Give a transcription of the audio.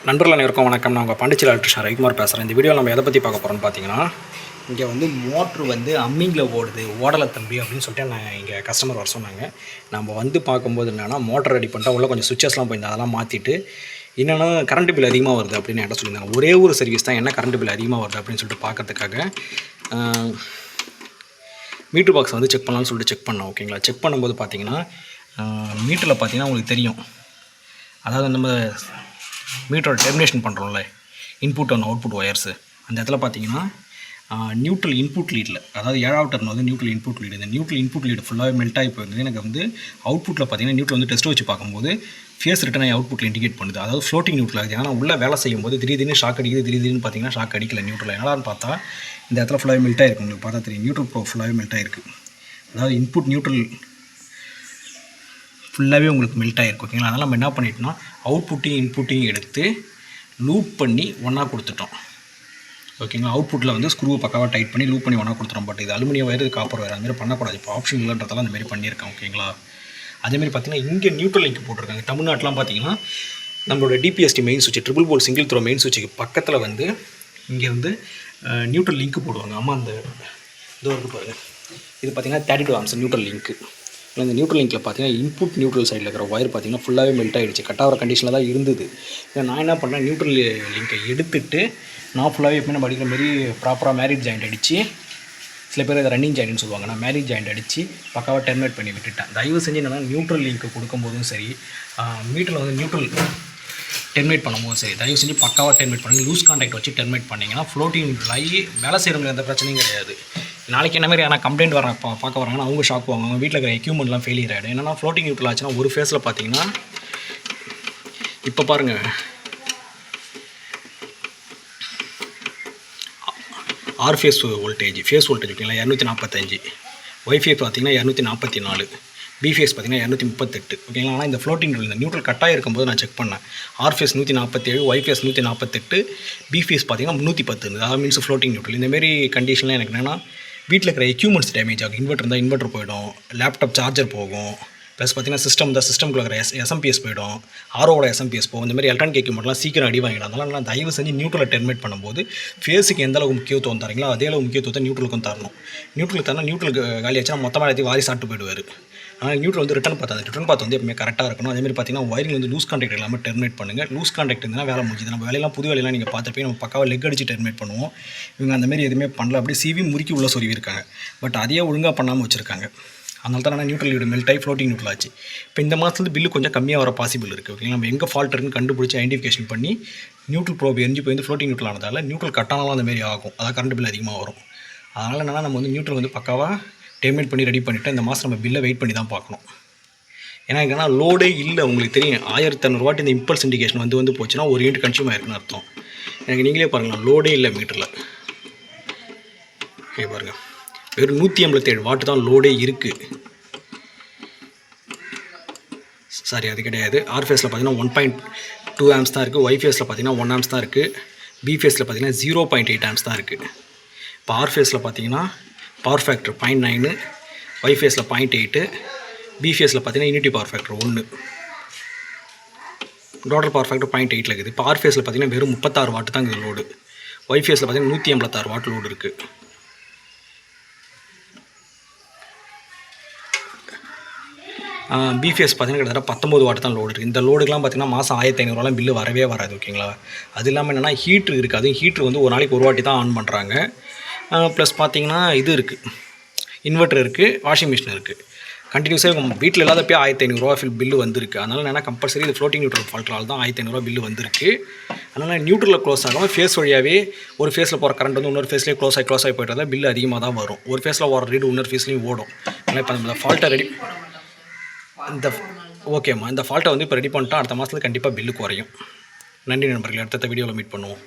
நண்பர்கள் அனைவருக்கும் வணக்கம். நான் உங்கள் பாண்டிச்சேரி எலக்ட்ரிஷியன் ரவிக்குமார் பேசுகிறேன். இந்த வீடியோவில் நம்ம எதை பற்றி பார்க்க போகிறோம்னு பார்த்தீங்கன்னா, இங்கே வந்து மோட்ரு வந்து அம்மிங்கில் ஓடலை தம்பி அப்படின்னு சொல்லிட்டு நான் இங்கே கஸ்டமர் வர சொன்னாங்க. நம்ம வந்து பார்க்கும்போது என்னென்னா, மோட்டர் ரெடி பண்ணிட்டா உள்ளே கொஞ்சம் சுவிச்சஸ்லாம் போயிருந்தேன், அதெல்லாம் மாற்றிட்டு என்னென்னா கரண்ட் பில் அதிகமாக வருது அப்படின்னு என்கிட்ட சொல்லியிருந்தாங்க. ஒரே ஒரு சர்வீஸ் தான் என்ன கரண்ட் பில் அதிகமாக வருது அப்படின்னு சொல்லிட்டு பார்க்கறதுக்காக மீட்ரு பாக்ஸ் வந்து செக் பண்ணலான்னு சொல்லிட்டு செக் பண்ணோம். ஓகேங்களா? செக் பண்ணும்போது பார்த்தீங்கன்னா, மீட்டரில் பார்த்தீங்கன்னா உங்களுக்கு தெரியும், அதாவது நம்ம மீட்டரோட டெர்மினேஷன் பண்ணுறோம்ல, இன்புட் அண்ட் அவுட்புட் ஒயர்ஸு, அந்த இடத்துல பார்த்தீங்கன்னா நியூட்ரல் இன்புட் லீடில், அதாவது 7வது டர்ன் வந்து நியூட்ரல் இன்புட் லீடு, இந்த நியூட்ரல் இன்புட் லீடு ஃபுல்லாகவே மெல்ட் ஆகி போயிருந்தது. எனக்கு வந்து அவுட்புட்டில் பார்த்தீங்கன்னா நியூட்ரல் வந்து டெஸ்ட் வச்சு பார்க்கும்போது ஃபேஸ் ரிட்டன் ஆகி அவுட்புட்டில் இண்டிகேட் பண்ணுது, அதாவது ஃப்ளோட்டிங் நியூட்ரல் ஆகுது. ஏன்னா உள்ளே வேலை செய்யும் போது திடீர்னு ஷாக் அடிக்குது, திடீர்னு பார்த்தீங்கன்னா ஷாக் அடிக்கல நியூட்ரல். என்னடான்னு பார்த்தா இந்த இடத்துல ஃபுல்லாகவே மெல்ட் ஆகிருக்கு. உங்களுக்கு பார்த்தா தெரியும், நியூட்ரல் ப்ரோ ஃபுல்லாகவே மெல்ட் ஆகிருக்கு. அதாவது இன்புட் நியூட்ரல் ஃபுல்லாகவே உங்களுக்கு மெல்ட் ஆகிருக்கு. ஓகேங்களா? அதனால் நம்ம என்ன பண்ணிட்டோம்னா அவுட்புட்டையும் இன்புட்டையும் எடுத்து லூப் பண்ணி ஒன்றா கொடுத்துட்டோம். ஓகேங்களா? அவுட்புட்டில் வந்து ஸ்க்ரூவை பக்காவாக டைட் பண்ணி லூப் பண்ணி ஒன்றா கொடுத்துட்டோம். பட் இது அலுமினியம் வயர், இது காப்பர் வயர், அதுமாதிரி பண்ணக்கூடாது. இப்போ ஆப்ஷன் இல்லைன்றதெல்லாம் அந்தமாரி பண்ணியிருக்கேன். ஓகேங்களா? அதேமாதிரி பார்த்தீங்கன்னா இங்கே நியூட்ரல் லிங்க் போட்டிருக்காங்க. தமிழ்நாட்டிலாம் பார்த்தீங்கன்னா நம்மளோட டிபிஎஸ்டி மெயின் சுவிட்ச், ட்ரிபிள் போல் சிங்கிள் த்ரோ மெயின் சுவிட்சுக்கு பக்கத்தில் வந்து இங்கே வந்து நியூட்ரல் லிங்க் போடுவாங்க. ஆமாம், அந்த இதோ இருக்குது பாருங்கள், இது பார்த்தீங்கன்னா 32 ஆம்ஸ் நியூட்ரல் லிங்க்கு. இந்த நியூட்ரல் லிங்கில் பார்த்தீங்கன்னா இன்புட் நியூட்ரல் சைடில் இருக்கிற ஒயர் பார்த்தீங்கன்னா ஃபுல்லாகவே மெல்ட் ஆகிடுச்சு, கட் ஆகிற கண்டிஷனில் தான் இருந்தது. நான் என்ன பண்ணேன், நியூட்ரல் லிங்கை எடுத்துகிட்டு நான் ஃபுல்லாகவே எப்பவுமே நம்ம அடிக்கிற மாரி ப்ராப்பராக மேரிட் ஜாயிண்ட் அடித்து, சில பேர் அதை ரன்னிங் ஜாயிண்ட்னு சொல்லுவாங்க, நான் மேரிட் ஜாயிண்ட் அடித்து பக்காவாக டெர்மினேட் பண்ணி விட்டுட்டேன். தயவு செஞ்சு என்னென்னா நியூட்ரல் லிங்க்கு கொடுக்கும்போதும் சரி, மீட்டரில் வந்து நியூட்ரல் டெர்மினேட் பண்ணும்போது சரி, தயவு செஞ்சு பக்காவாக டெர்மினேட் பண்ணுங்கள். லூஸ் கான்டாக்ட் வச்சு டெர்மினேட் பண்ணிங்கன்னா ஃப்ளோட்டிங் ஆகி வேலை செய்கிறவங்களுக்கு எந்த பிரச்சனையும் கிடையாது. நாளைக்கு என்ன மாதிரி ஆனால் கம்ப்ளைண்ட் வர பார்க்க வராங்கன்னா அவங்க ஷாக் வாங்க, அவங்க வீட்டில் இருக்கிற எக்யூப்மெண்ட்லாம் ஃபெயிலியர் ஆகிடும். என்னென்னா ஃப்ளோட்டிங் நியூட்ரல் ஆச்சுன்னா ஒரு ஃபேஸில் பார்த்தீங்கன்னா, இப்போ பாருங்கள், ஆர் ஃபேஸ் வோல்டேஜ் ஓகேங்களா 245, ஒய் ஃபேஸ் பார்த்தீங்கன்னா 244, பி ஃபேஸ் பார்த்தீங்கன்னா 238. ஓகேங்களா? ஆனால் இந்த ஃப்ளோட்டிங் இந்த நியூட்ரல் கட்டாக இருக்கும்போது நான் செக் பண்ணேன், R phase 147, Y phase 148, B phase பார்த்தீங்கன்னா 310. அதாவது மீன்ஸ் ஃப்ளோட்டிங் நியூட்ரல். இந்தமாரி கண்டிஷனில் எனக்கு என்னென்னா வீட்டில் இருக்கிற எக்யூப்மெண்ட்ஸ் டேமேஜ் ஆகும். இன்வெர்ட்டர் இருந்தால் இன்வெர்ட்டர் போயிடும், லேப்டாப் சார்ஜர் போகும், ப்ளஸ் பார்த்தீங்கன்னா சிஸ்டம்குள்ள இருக்கிற எஸ்எம்பிஎஸ் போயிடும், ஆரோட எஸ்எம்பிஎஸ் போகும். இந்த மாதிரி எலக்ட்ரானிக் எக்யூப்மெண்ட்லாம் சீக்கிரம் அடி வாங்கிடும். அதனால் நான் தயவு செஞ்சு நியூட்ரலை டெர்மினேட் பண்ணும்போது ஃபேஸுக்கு எந்த அளவுக்கு முக்கியத்துவம் தரீங்களோ அதே அளவு முக்கியத்துவத்தை நியூட்ரலுக்கும் தரணும். நியூட்ரலுக்கு தரணும், நியூட்ரலுக்கு காலி ஆச்சுன்னா மொத்தமாக எல்லாத்தையும் வாரி சாப்பிட்டு போயிடுவார். ஆனால் நியூட்ரல் வந்து ரிட்டன் பார்த்து வந்து எப்பவுமே கரெக்டாக இருக்கணும். அதேமாதிரி பார்த்தீங்கன்னா ஒயரிங் வந்து லூஸ் கான்டாக்ட் எல்லாமே டெர்மினேட் பண்ணுங்கள். லூஸ் கான்டாக்ட் இருந்தால் வேலை முடிஞ்சுது. நம்ம வேலையெல்லாம் புது வேலையெல்லாம் நீங்கள் பார்த்துப்போய் நம்ம பக்காவாக லெக் அடிச்சு டெர்மினேட் பண்ணுவோம். இவங்க அந்தமாரி எதுவுமே பண்ணல, அப்படியே சிவி முறுக்கி உள்ள சொருவிருக்காங்க. பட் அதையே ஒழுங்காக பண்ணாமல் வச்சுருக்காங்க. அதனால தான் நான் நியூட்ரல் லீடு மெல்ட் ஆகி ஃப்ளோட்டிங் நியூட்ரல் ஆச்சு. இப்போ இந்த மாதத்துலேருந்து பில்லு கொஞ்சம் கம்மியாக வர பாசிபிள் இருக்குது. ஓகேங்களா? நம்ம எங்கே ஃபால்ட் இருக்குன்னு கண்டுபிடிச்சி ஐடென்டிஃபிகேஷன் பண்ணி நியூட்ரல் ப்ரோப் எரிஞ்சு போய் வந்து ஃப்ளோட்டிங் நியூட்ரல் ஆனதால் நியூட்ரல் கட்டானாலும் அந்தமாரி ஆகும், அதான் கரண்ட் பில் அதிகமாக வரும். அதனால் என்னென்னா நம்ம வந்து நியூட்ரல் வந்து பக்காவாக டெர்மினேட் பண்ணி ரெடி பண்ணிவிட்டு இந்த மாதம் நம்ம பில்லை வெயிட் பண்ணி தான் பார்க்கணும். ஏன்னா லோடே இல்லை, உங்களுக்கு தெரியும் 1500 வாட் இந்த இம்பல்ஸ் இண்டிகேஷன் வந்து போச்சுன்னா ஒரு யூனிட் கன்சியூம் ஆயிருக்குன்னு அர்த்தம். எனக்கு நீங்களே பாருங்கள், லோடே இல்லை மீட்டரில். பாருங்கள், வெறும் 187 வாட்டு தான் லோடே இருக்குது. சாரி, அது கிடையாது. ஆர் ஃபேஸில் பார்த்தீங்கன்னா 1.2 ஆம்ஸ் தான் இருக்குது, ஒய் ஃபேஸில் பார்த்தீங்கன்னா 1 ஆம்ஸ் தான் இருக்குது, பி ஃபேஸில் பார்த்தீங்கன்னா 0.8 ஆம்ஸ் தான் இருக்குது. இப்போ ஆர் ஃபேஸில் பார்த்தீங்கன்னா பவர் ஃபேக்டர் 0.9, ஒய் ஃபேஸில் 0.8, பி ஃபேஸில் பார்த்தீங்கன்னா unity power factor 1, total power factor 0.8 இருக்குது. இப்போ ஆர் ஃபேஸில் பார்த்தீங்கன்னா வெறும் 36 வாட்டு தான் இருக்குது லோடு, ஒய் ஃபேஸில் பார்த்தீங்கன்னா 186 வாட் லோடு இருக்குது. பி ஃபேஸ் பார்த்தீங்கன்னா கிட்டத்தட்ட 19 வாட் தான் லோடு இருக்குது. இந்த லோடுக்கெலாம் பார்த்தீங்கன்னா மாதம் 1500 பில்லு வரவே வராது. ஓகேங்களா? அது இல்லாமல் என்னென்னா ஹீட்ரு இருக்காது, ஹீட்ரு வந்து ஒரு நாளைக்கு ஒரு வாட்டி தான் ஆன் பண்ணுறாங்க. ப்ளஸ் பார்த்தீங்கன்னா இது இருக்குது, இன்வெர்ட்டர் இருக்குது, வாஷிங் மிஷின் இருக்குது. கண்டினியூஸாக வீட்டில் இல்லாதப்போ 1500 பில்லு வந்திருக்கு. அதனால் என்னென்னா கம்பல்சரி இது ஃப்ளோட்டிங் நியூட்ரல் ஃபால்ட்னால தான் 1500 பில்லு வந்திருக்கு. அதனால் நியூட்ரலில் க்ளோஸ் ஆகாமல் ஃபேஸ் வழியாகவே ஒரு ஃபேஸில் போகிற கரண்ட் வந்து இன்னொரு ஃபேஸ்லேயே க்ளோஸ் ஆகி போய்ட்டு பில்லு அதிகமாக தான் வரும். ஒரு ஃபேஸில் ஓடுற ரீடு இன்னொரு ஃபேஸ்லேயும் ஓடும். அதனால் இப்போ இந்த ஃபால்ட்டை ரெடி ஓகேம்மா, இந்த ஃபால்ட்டை வந்து இப்போ ரெடி பண்ணிட்டோம். அடுத்த மாதத்துல கண்டிப்பாக பில்லு குறையும். நன்றி நண்பர்களே, அடுத்த வீடியோவில் மீட் பண்ணுவோம்.